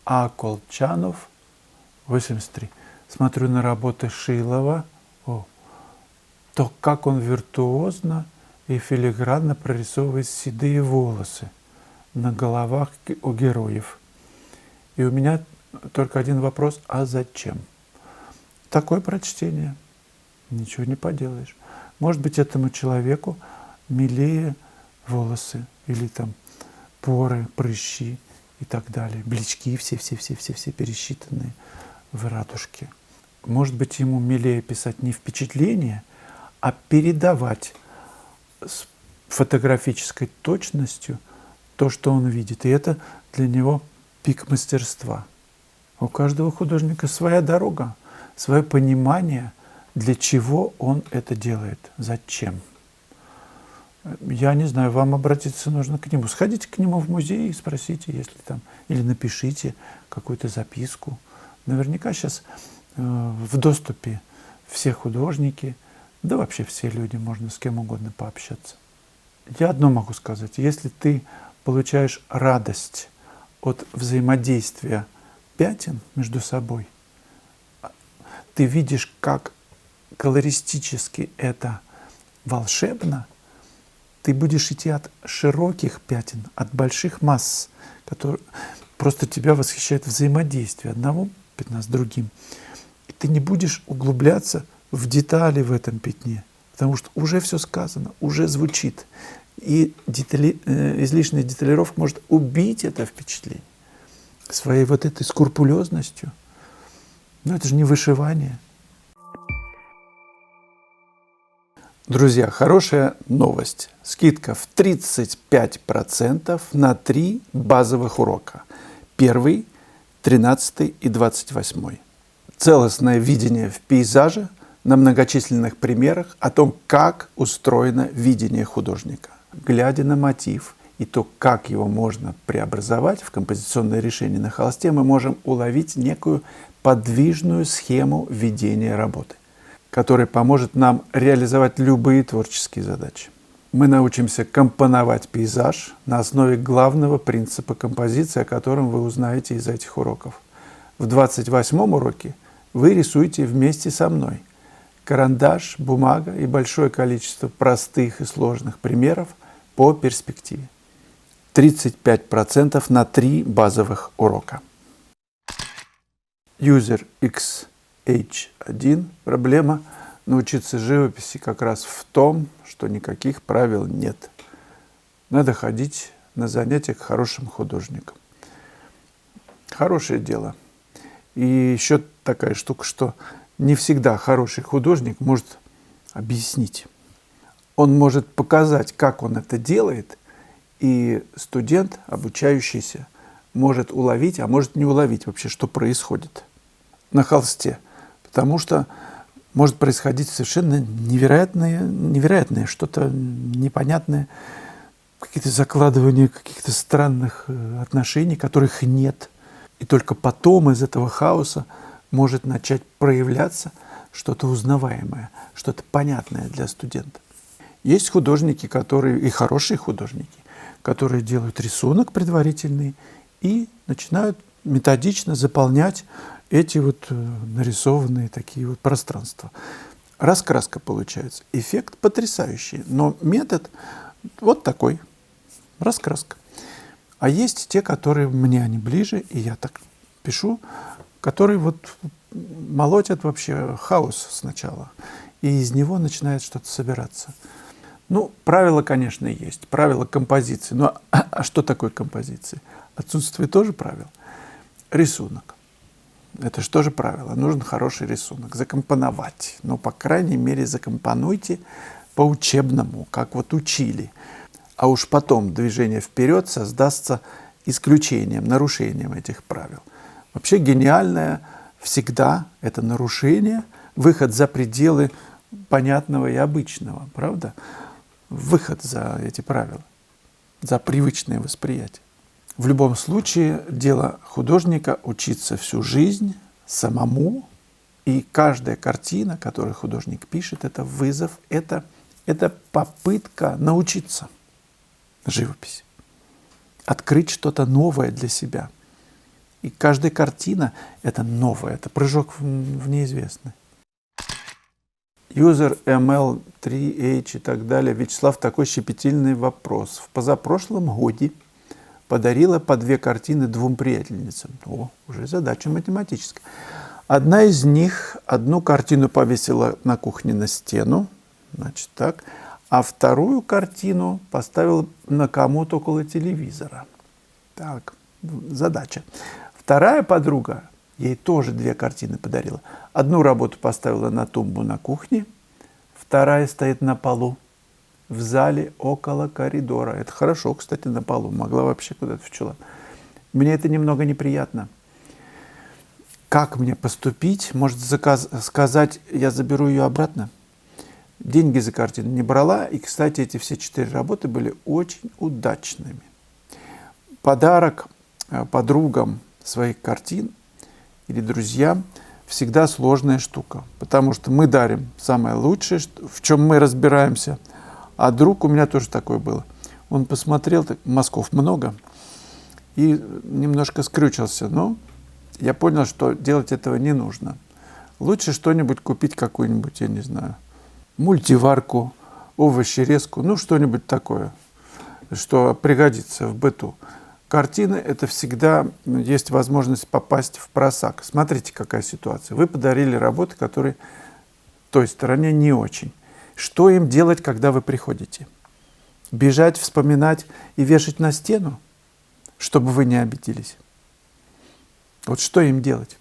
А. Колчанов, 83. Смотрю на работы Шилова, то как он виртуозно и филигранно прорисовывает седые волосы на головах у героев. И у меня только один вопрос: а зачем? Такое прочтение. Ничего не поделаешь. Может быть, этому человеку милее волосы или там поры, прыщи и так далее, блички все пересчитанные в радужке. Может быть, ему милее писать не впечатление, а передавать с фотографической точностью то, что он видит. И это для него пик мастерства. У каждого художника своя дорога, свое понимание, для чего он это делает, зачем. Я не знаю, вам обратиться нужно к нему. Сходите к нему в музей и спросите, если там, или напишите какую-то записку. Наверняка сейчас в доступе все художники, да вообще все люди, можно с кем угодно пообщаться. Я одно могу сказать: если ты получаешь радость от взаимодействия пятен между собой, ты видишь, как колористически это волшебно, ты будешь идти от широких пятен, от больших масс, которые просто тебя восхищает взаимодействие одного пятна с другим. И ты не будешь углубляться в детали в этом пятне, потому что уже все сказано, уже звучит. И излишняя деталировка может убить это впечатление своей вот этой скрупулезностью. Но это же не вышивание. Друзья, хорошая новость. Скидка в 35% на 3 базовых урока. 1, 13 и 28. Целостное видение в пейзаже на многочисленных примерах о том, как устроено видение художника. Глядя на мотив и то, как его можно преобразовать в композиционное решение на холсте, мы можем уловить некую подвижную схему ведения работы, который поможет нам реализовать любые творческие задачи. Мы научимся компоновать пейзаж на основе главного принципа композиции, о котором вы узнаете из этих уроков. В 28-м уроке вы рисуете вместе со мной. Карандаш, бумага и большое количество простых и сложных примеров по перспективе. 35% на 3 базовых урока. User XH1. Проблема научиться живописи как раз в том, что никаких правил нет. Надо ходить на занятия к хорошим художникам. Хорошее дело. И еще такая штука, что не всегда хороший художник может объяснить. Он может показать, как он это делает, и студент, обучающийся, может уловить, а может не уловить вообще, что происходит на холсте. Потому что может происходить совершенно невероятное, что-то непонятное, какие-то закладывания каких-то странных отношений, которых нет. И только потом из этого хаоса может начать проявляться что-то узнаваемое, что-то понятное для студента. Есть художники, и хорошие художники, которые делают рисунок предварительный и начинают методично заполнять эти вот нарисованные такие вот пространства. Раскраска получается. Эффект потрясающий, но метод вот такой. Раскраска. А есть те, которые мне они ближе, и я так пишу, которые вот молотят вообще хаос сначала, и из него начинает что-то собираться. Ну, правила, конечно, есть. Правила композиции. Но а что такое композиция? Отсутствие тоже правил. Рисунок. Это же тоже правило. Нужен хороший рисунок. Закомпоновать. Ну, по крайней мере, закомпонуйте по-учебному, как вот учили. А уж потом движение вперед создастся исключением, нарушением этих правил. Вообще гениальное всегда это нарушение, выход за пределы понятного и обычного, правда? Выход за эти правила, за привычное восприятие. В любом случае, дело художника учиться всю жизнь самому, и каждая картина, которую художник пишет, это вызов, это попытка научиться живописи, открыть что-то новое для себя. И каждая картина – это новое, это прыжок в неизвестное. User ML3H и так далее. Вячеслав, такой щепетильный вопрос. В позапрошлом году подарила по 2 картины 2 приятельницам. О, уже задача математическая. Одна из них одну картину повесила на кухне на стену, значит так, а вторую картину поставила на комод около телевизора. Так, задача. Вторая подруга ей тоже 2 картины подарила. Одну работу поставила на тумбу на кухне, вторая стоит на полу в зале около коридора. Это хорошо, кстати, на полу. Могла вообще куда-то в чулан. Мне это немного неприятно. Как мне поступить? Может, сказать, я заберу ее обратно? Деньги за картину не брала. И, кстати, эти все 4 работы были очень удачными. Подарок подругам своих картин или друзьям всегда сложная штука. Потому что мы дарим самое лучшее, в чем мы разбираемся. А друг у меня тоже такое было. Он посмотрел, так, мазков много, и немножко скрючился. Но я понял, что делать этого не нужно. Лучше что-нибудь купить, какую-нибудь, я не знаю, мультиварку, овощерезку, ну что-нибудь такое, что пригодится в быту. Картины – это всегда есть возможность попасть в просак. Смотрите, какая ситуация. Вы подарили работы, которые той стороне не очень. Что им делать, когда вы приходите? Бежать, вспоминать и вешать на стену, чтобы вы не обиделись? Вот что им делать?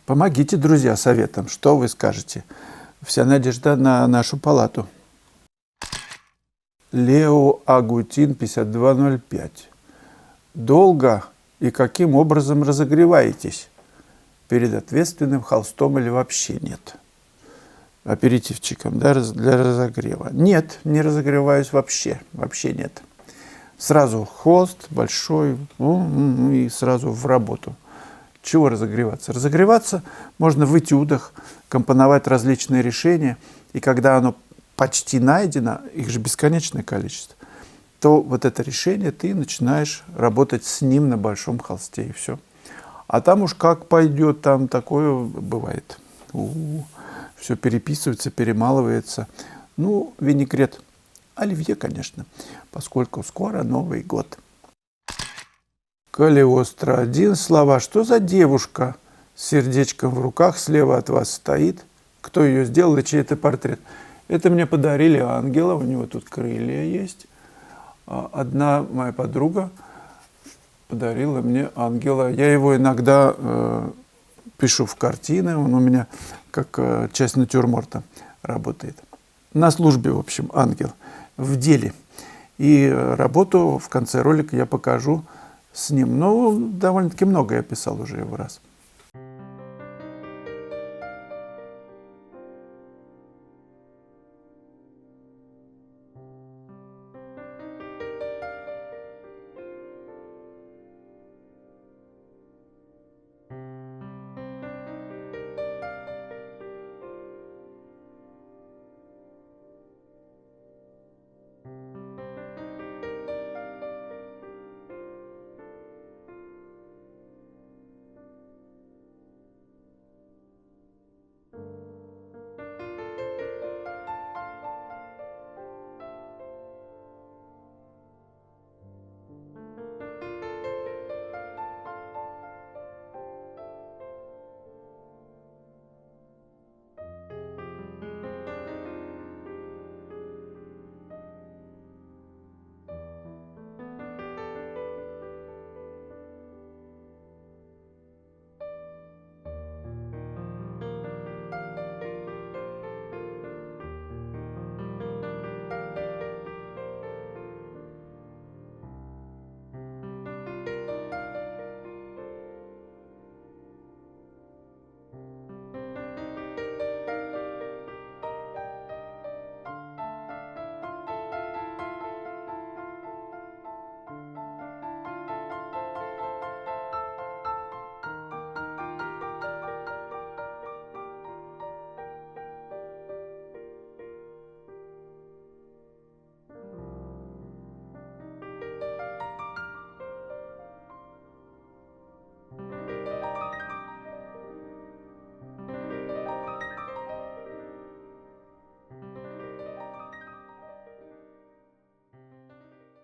Помогите, друзья, советом. Что вы скажете? Вся надежда на нашу палату. Лео Агутин, 5205. Долго и каким образом разогреваетесь? Перед ответственным холстом или вообще нет? Аперитивчиком, да, для разогрева. Нет, не разогреваюсь вообще. Вообще нет. Сразу холст большой и сразу в работу. Чего разогреваться? Разогреваться можно в этюдах, компоновать различные решения, и когда оно почти найдено, их же бесконечное количество, то вот это решение ты начинаешь работать с ним на большом холсте, и все. А там уж как пойдет, там такое бывает. Все переписывается, перемалывается. Ну, винегрет, оливье, конечно, поскольку скоро Новый год. Калиостро, 1 слова. Что за девушка с сердечком в руках слева от вас стоит? Кто ее сделал и чей это портрет? Это мне подарили ангела, у него тут крылья есть. Одна моя подруга подарила мне ангела. Я его иногда пишу в картины, он у меня как часть натюрморта работает. На службе, в общем, ангел, в деле. И работу в конце ролика я покажу с ним. Ну, довольно-таки много я писал уже его раз.